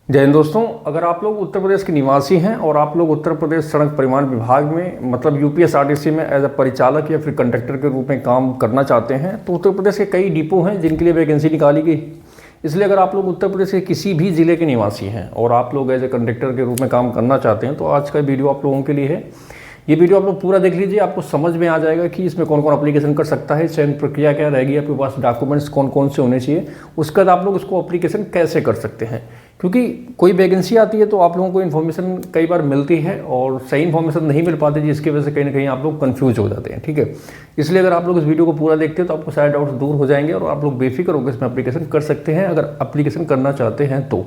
जय हिंद दोस्तों। अगर आप लोग उत्तर प्रदेश के निवासी हैं और आप लोग उत्तर प्रदेश सड़क परिवहन विभाग में मतलब यूपीएसआरटीसी में एज अ परिचालक या फिर कंडक्टर के रूप में काम करना चाहते हैं तो उत्तर प्रदेश के कई डिपो हैं जिनके लिए वैकेंसी निकाली गई। इसलिए अगर आप लोग उत्तर प्रदेश के किसी भी ज़िले के निवासी हैं और आप लोग एज ए कंडक्टर के रूप में काम करना चाहते हैं तो आज का वीडियो आप लोगों के लिए है। ये वीडियो आप लोग पूरा देख लीजिए, आपको समझ में आ जाएगा कि इसमें कौन कौन एप्लीकेशन कर सकता है, चयन प्रक्रिया क्या रहेगी, आपके पास डॉक्यूमेंट्स कौन कौन से होने चाहिए, उसके बाद आप लोग इसको एप्लीकेशन कैसे कर सकते हैं। क्योंकि कोई वैकेंसी आती है तो आप लोगों को इन्फॉर्मेशन कई बार मिलती है और सही इन्फॉर्मेशन नहीं मिल पाती, जिसकी वजह से कहीं ना कहीं आप लोग कन्फ्यूज हो जाते हैं। ठीक है, इसलिए अगर आप लोग इस वीडियो को पूरा देखते हैं तो आपको सारे डाउट्स दूर हो जाएंगे और आप लोग बेफिक्र होकर इसमें एप्लीकेशन कर सकते हैं अगर एप्लीकेशन करना चाहते हैं तो।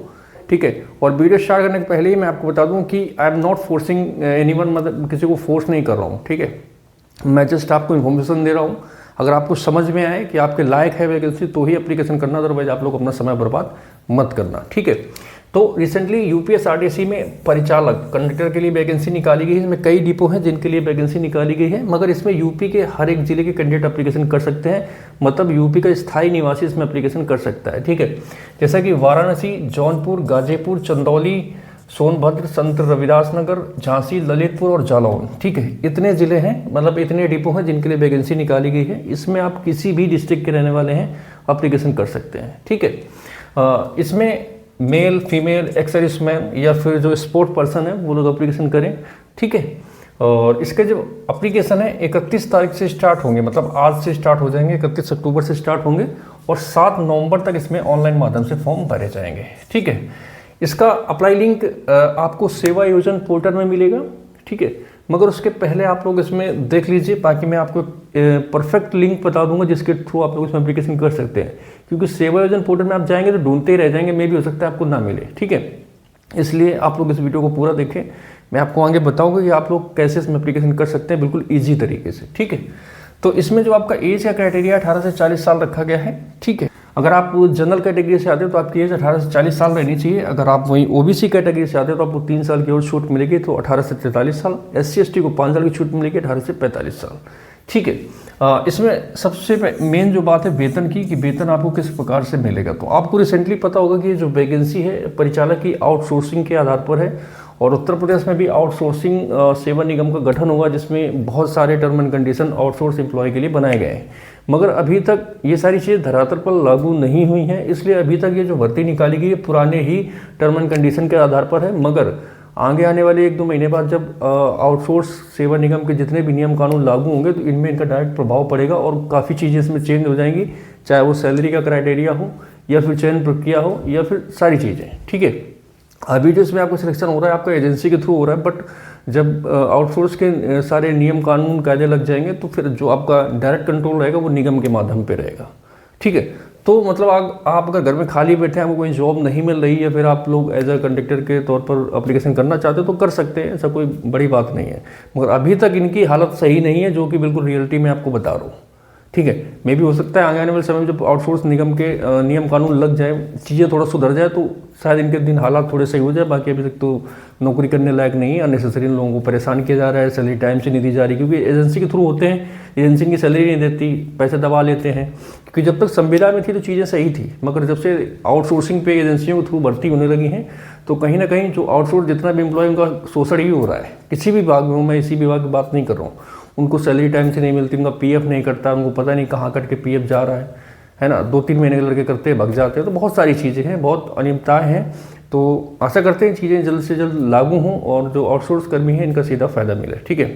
ठीक है, और वीडियो स्टार्ट करने के पहले ही मैं आपको बता दूं कि I am not forcing anyone, मतलब किसी को फोर्स नहीं कर रहा हूं। ठीक है, मैं जस्ट आपको इन्फॉर्मेशन दे रहा हूं। अगर आपको समझ में आए कि आपके लायक है वैकेंसी तो ही एप्लीकेशन करना, अदरवाइज आप लोग अपना समय बर्बाद मत करना। ठीक है, तो रिसेंटली यूपीएसआरटीसी में परिचालक कंडक्टर के लिए वैकेंसी निकाली गई है। इसमें कई डिपो हैं जिनके लिए वैकेंसी निकाली गई है, मगर इसमें यूपी के हर एक जिले के कैंडिडेट एप्लीकेशन कर सकते हैं, मतलब यूपी का स्थायी निवासी इसमें एप्लीकेशन कर सकता है। ठीक है, जैसा कि वाराणसी, जौनपुर, गाजीपुर, चंदौली, सोनभद्र, संत रविदास नगर, झांसी, ललितपुर और जालौन। ठीक है, इतने जिले हैं, मतलब इतने डिपो हैं जिनके लिए वैकेंसी निकाली गई है। इसमें आप किसी भी डिस्ट्रिक्ट के रहने वाले हैं एप्लीकेशन कर सकते हैं। ठीक है, इसमें मेल, फीमेल, एक्स सर्विसमैन या फिर जो स्पोर्ट पर्सन है वो लोग एप्लीकेशन करें। ठीक है, और इसके जो एप्लीकेशन है 31 तारीख से स्टार्ट होंगे, मतलब आज से स्टार्ट हो जाएंगे, 31 अक्टूबर से स्टार्ट होंगे और 7 नवंबर तक इसमें ऑनलाइन माध्यम से फॉर्म भरे जाएंगे। ठीक है, इसका अप्लाई लिंक आपको सेवा योजन पोर्टल में मिलेगा। ठीक है, मगर उसके पहले आप लोग इसमें देख लीजिए, बाकी मैं आपको परफेक्ट लिंक बता दूंगा जिसके थ्रू आप लोग इसमें एप्लीकेशन कर सकते हैं। क्योंकि सेवा योजन पोर्टल में आप जाएंगे तो ढूंढते ही रह जाएंगे, मे भी हो सकता है आपको ना मिले। ठीक है, इसलिए आप लोग इस वीडियो को पूरा देखें, मैं आपको आगे बताऊंगा कि आप लोग कैसे इसमें एप्लीकेशन कर सकते हैं बिल्कुल ईजी तरीके से। ठीक है, तो इसमें जो आपका एज का क्राइटेरिया 18 से 40 साल रखा गया है। ठीक है, अगर आप जनरल कैटेगरी से आते हो तो आपकी एज 18 से 40 साल रहनी चाहिए। अगर आप वहीं ओबीसी कैटेगरी से आते हो तो आपको 3 साल की और छूट मिलेगी, तो 18 से 43 साल। SC ST को 5 साल की छूट मिलेगी, 18 से 45 साल। ठीक है, इसमें सबसे मेन जो बात है वेतन की, कि वेतन आपको किस प्रकार से मिलेगा। तो आपको रिसेंटली पता होगा कि जो वैकेंसी है परिचालक की आउटसोर्सिंग के आधार पर है और उत्तर प्रदेश में भी आउटसोर्सिंग सेवा निगम का गठन हुआ, जिसमें बहुत सारे term and condition outsource employ के लिए बनाए गए हैं। मगर अभी तक ये सारी चीज़ें धरातल पर लागू नहीं हुई हैं, इसलिए अभी तक ये जो भर्ती निकाली गई है पुराने ही टर्म एंड कंडीशन के आधार पर है। मगर आगे आने वाले 1-2 महीने बाद जब आउटसोर्स सेवा निगम के जितने भी नियम कानून लागू होंगे तो इनमें इनका डायरेक्ट प्रभाव पड़ेगा और काफ़ी चीज़ें इसमें चेंज हो जाएंगी, चाहे वो सैलरी का क्राइटेरिया हो या फिर चयन प्रक्रिया हो या फिर सारी चीज़ें। ठीक है, अभी जो इसमें आपका सिलेक्शन हो रहा है आपका एजेंसी के थ्रू हो रहा है, बट जब आउटसोर्स के सारे नियम कानून कायदे लग जाएंगे तो फिर जो आपका डायरेक्ट कंट्रोल रहेगा वो निगम के माध्यम पे रहेगा। ठीक है, तो मतलब आप अगर घर में खाली बैठे हैं, आपको कोई जॉब नहीं मिल रही है, फिर आप लोग एज अ कंडक्टर के तौर पर एप्लीकेशन करना चाहते हो तो कर सकते हैं, ऐसा कोई बड़ी बात नहीं है। मगर अभी तक इनकी हालत सही नहीं है, जो कि बिल्कुल रियलिटी में आपको बता रहा हूँ। ठीक है, मे भी हो सकता है आने वाले समय में जब आउटसोर्स निगम के नियम कानून लग जाए, चीज़ें थोड़ा सुधर जाए तो शायद इनके दिन हालात थोड़े सही हो जाए। बाकी अभी तक तो नौकरी करने लायक नहीं है, अननेसेसरी लोगों को परेशान किया जा रहा है, सैलरी टाइम से नहीं दी जा रही, क्योंकि एजेंसी के थ्रू होते हैं, एजेंसी की सैलरी नहीं देती, पैसे दबा लेते हैं। क्योंकि जब तक संविदा में थी तो चीज़ें सही थी, मगर जब से आउटसोर्सिंग पे एजेंसियों के थ्रू भर्ती होने लगी हैं तो कहीं ना कहीं जो आउटसोर्स जितना भी एम्प्लॉय उनका शोषण ही हो रहा है। किसी भी विभाग में हूँ, मैं इसी विभाग की बात नहीं कर रहा हूँ, उनको सैलरी टाइम से नहीं मिलती, उनका पीएफ नहीं करता, उनको पता नहीं कहाँ कट के पीएफ जा रहा है ना, 2-3 महीने के लड़के करते भग जाते हैं। तो बहुत सारी चीज़ें हैं, बहुत अनियमितताएं हैं। तो आशा करते हैं चीज़ें जल्द से जल्द लागू हों और जो आउटसोर्स कर्मी हैं इनका सीधा फ़ायदा मिले। ठीक है,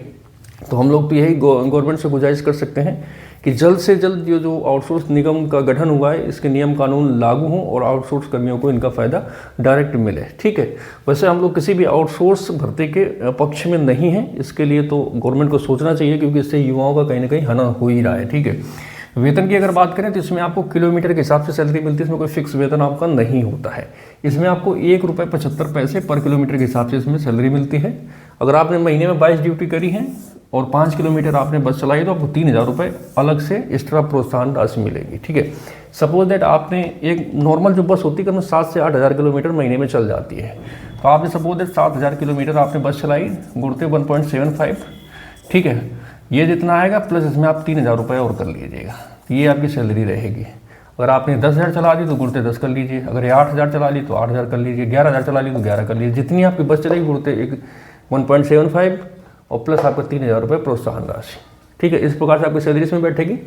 तो हम लोग तो यही गवर्नमेंट से गुजारिश कर सकते हैं कि जल्द से जल्द ये जो आउटसोर्स निगम का गठन हुआ है इसके नियम कानून लागू हों और आउटसोर्स कर्मियों को इनका फ़ायदा डायरेक्ट मिले। ठीक है, वैसे हम लोग किसी भी आउटसोर्स भर्ती के पक्ष में नहीं हैं, इसके लिए तो गवर्नमेंट को सोचना चाहिए, क्योंकि इससे युवाओं का कहीं ना कहीं हनन हो ही रहा है। ठीक है, वेतन की अगर बात करें तो इसमें आपको किलोमीटर के हिसाब से सैलरी मिलती है, इसमें कोई फिक्स वेतन आपका नहीं होता है। इसमें आपको ₹1.75 पर किलोमीटर के हिसाब से इसमें सैलरी मिलती है। अगर आपने महीने में 22 ड्यूटी करी है और 5 किलोमीटर आपने बस चलाई तो आपको 3,000 रुपये अलग से एक्स्ट्रा प्रोत्साहन राशि मिलेगी। ठीक है, सपोज दैट आपने एक नॉर्मल जो बस होती है कम 7 से 8,000 किलोमीटर महीने में चल जाती है, तो आपने सपोज दैट 7,000 किलोमीटर आपने बस चलाई, गुणते 1.75। ठीक है, ये जितना आएगा प्लस इसमें आप 3,000 रुपये और कर लीजिएगा, ये आपकी सैलरी रहेगी। अगर आपने 10,000 चला ली तो गुणते 10 कर लीजिए, अगर 8,000 चला ली तो 8,000 कर लीजिए, 11,000 चला ली तो 11 कर लीजिए, जितनी आपकी बस चलेगी गुणते 1.75 और प्लस आपका 3,000 रुपये प्रोत्साहन राशि। ठीक है, इस प्रकार से आपकी सैलरी इसमें बैठेगी।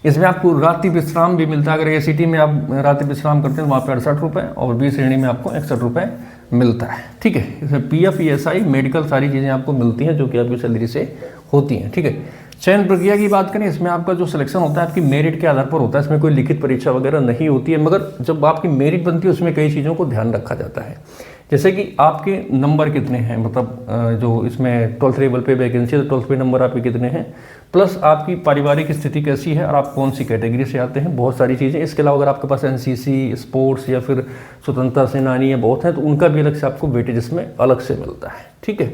इसमें आपको रात्रि विश्राम भी मिलता है। अगर एसीटी में आप रात्रि विश्राम करते हैं तो वहाँ पे 68 रुपये और बी श्रेणी में आपको 61 रुपये मिलता है। ठीक है, इसमें PF ESI मेडिकल सारी चीज़ें आपको मिलती हैं जो कि आपकी सैलरी से होती हैं। ठीक है, चयन प्रक्रिया की बात करें, इसमें आपका जो सिलेक्शन होता है आपकी मेरिट के आधार पर होता है। इसमें कोई लिखित परीक्षा वगैरह नहीं होती है, मगर जब आपकी मेरिट बनती है उसमें कई चीज़ों को ध्यान रखा जाता है, जैसे कि आपके नंबर कितने हैं, मतलब जो इसमें 12th लेवल पे वैकेंसी है तो 12th पे नंबर आपके कितने हैं, प्लस आपकी पारिवारिक स्थिति कैसी है और आप कौन सी कैटेगरी से आते हैं, बहुत सारी चीज़ें। इसके अलावा अगर आपके पास NCC, स्पोर्ट्स या फिर स्वतंत्रता सेनानी है बहुत हैं तो उनका भी अलग से आपको वेटेज इसमें अलग से मिलता है। ठीक है,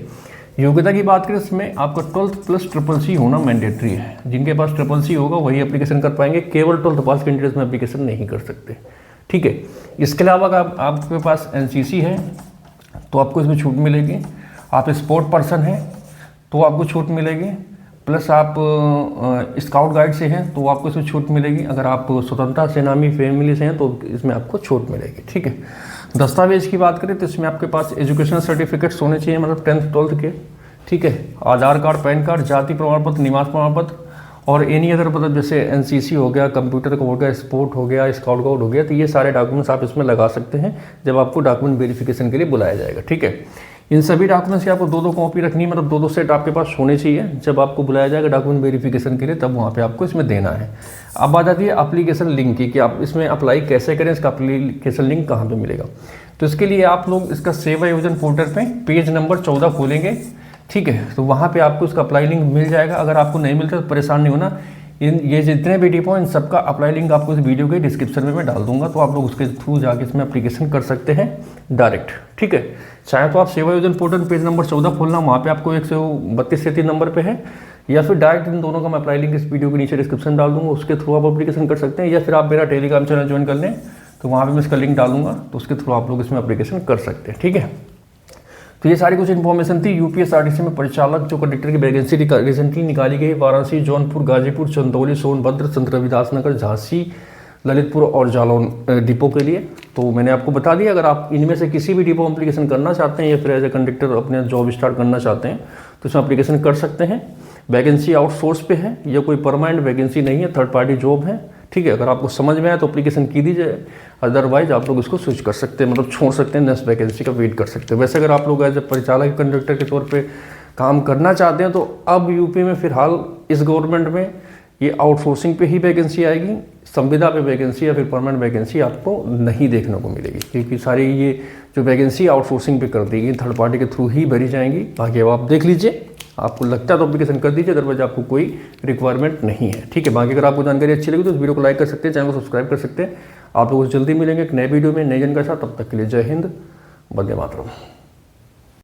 योग्यता की बात करें, इसमें आपका 12th प्लस CCC होना मैंडेटरी है। जिनके पास CCC होगा वही एप्लीकेशन कर पाएंगे, केवल 12th पास कैंडिडेट्स में एप्लीकेशन नहीं कर सकते। ठीक है, इसके अलावा अगर आपके पास NCC है तो आपको इसमें छूट मिलेगी, आप स्पोर्ट पर्सन हैं तो आपको छूट मिलेगी, प्लस आप स्काउट गाइड से हैं तो आपको इसमें छूट मिलेगी, अगर आप स्वतंत्रता सेनानी फैमिली से हैं तो इसमें आपको छूट मिलेगी। ठीक है, दस्तावेज की बात करें तो इसमें आपके पास एजुकेशनल सर्टिफिकेट्स होने चाहिए, मतलब 10th 12th के। ठीक है, आधार कार्ड, पैन कार्ड, जाति प्रमाण पत्र, निवास प्रमाण पत्र और एनी अदर, मतलब जैसे NCC हो गया, कंप्यूटर का हो गया, स्पोर्ट हो गया, स्काउट गाइड हो गया, तो ये सारे डॉक्यूमेंट्स आप इसमें लगा सकते हैं जब आपको डॉक्यूमेंट वेरिफिकेशन के लिए बुलाया जाएगा। ठीक है, इन सभी डॉक्यूमेंट्स की आपको 2-2 कॉपी रखनी है, मतलब 2-2 सेट आपके पास होने चाहिए। जब आपको बुलाया जाएगा डॉक्यूमेंट वेरिफिकेशन के लिए तब वहाँ पे आपको इसमें देना है। अब आ जाती है एप्लीकेशन लिंक की कि आप इसमें अप्लाई कैसे करें, इसका एप्लीकेशन लिंक कहाँ पे मिलेगा। तो इसके लिए आप लोग इसका सेवा योजन पोर्टल पे पेज नंबर 14 खोलेंगे। ठीक है, तो वहाँ पे आपको इसका अप्लाई लिंक मिल जाएगा। अगर आपको नहीं मिलता तो परेशान नहीं होना, ये जितने भी डिपो इन सबका अप्लाई लिंक आपको इस वीडियो के डिस्क्रिप्शन में मैं डाल दूंगा, तो आप लोग उसके थ्रू जाके इसमें एप्लीकेशन कर सकते हैं डायरेक्ट। ठीक है, चाहे तो आप सेवा योजन पोर्टल पेज नंबर 14 खोलना, वहाँ पे आपको 132 नंबर पे है, या फिर डायरेक्ट इन दोनों का मैं अप्लाई लिंक इस वीडियो के नीचे डिस्क्रिप्शन डाल दूंगा, उसके थ्रू आप एप्लीकेशन कर सकते हैं। या फिर आप मेरा टेलीग्राम चैनल ज्वाइन कर लें तो वहाँ पर मैं इसका लिंक डालूंगा, तो उसके थ्रू आप लोग इसमें एप्लीकेशन कर सकते हैं। ठीक है, तो ये सारी कुछ इन्फॉर्मेशन थी UPSRTC में परिचालक जो कंडक्टर की वैकेंसी रिसेंटली निकाली गई वाराणसी, जौनपुर, गाजीपुर, चंदौली, सोनभद्र, संत रविदास नगर, झांसी, ललितपुर और जालौन डिपो के लिए। तो मैंने आपको बता दिया, अगर आप इनमें से किसी भी डिपो में एप्लीकेशन करना चाहते हैं या फिर एज ए कंडक्टर अपने जॉब स्टार्ट करना चाहते हैं तो इसमें एप्लीकेशन कर सकते हैं। वैकेंसी आउटसोर्स पे है, या कोई परमानेंट वैकेंसी नहीं है, थर्ड पार्टी जॉब है। ठीक है, अगर आपको समझ में आए तो एप्लीकेशन की दीजिए, अदरवाइज आप लोग इसको स्विच कर सकते हैं, मतलब छोड़ सकते हैं, नेक्स्ट वैकेंसी का वेट कर सकते हैं। वैसे अगर आप लोग एज ए परिचालक कंडक्टर के तौर पे काम करना चाहते हैं तो अब यूपी में फिलहाल इस गवर्नमेंट में ये आउटसोर्सिंग पे ही वैकेंसी आएगी, संविदा पे वैकेंसी या फिर परमानेंट वैकेंसी आपको नहीं देखने को मिलेगी, क्योंकि सारी ये जो वैकेंसी आउटसोर्सिंग पे कर दी गई, थर्ड पार्टी के थ्रू ही भरी जाएंगी। बाकी अब आप देख लीजिए, आपको लगता है तो एप्लीकेशन कर दीजिए, अदरवाइज आपको कोई रिक्वायरमेंट नहीं है। ठीक है, बाकी अगर आपको जानकारी अच्छी लगी तो इस वीडियो को लाइक कर सकते हैं, चैनल को सब्सक्राइब कर सकते हैं। आप लोगों से जल्दी मिलेंगे एक नए वीडियो में नई जानकारी के साथ, तब तक के लिए जय हिंद, वंदे मातरम।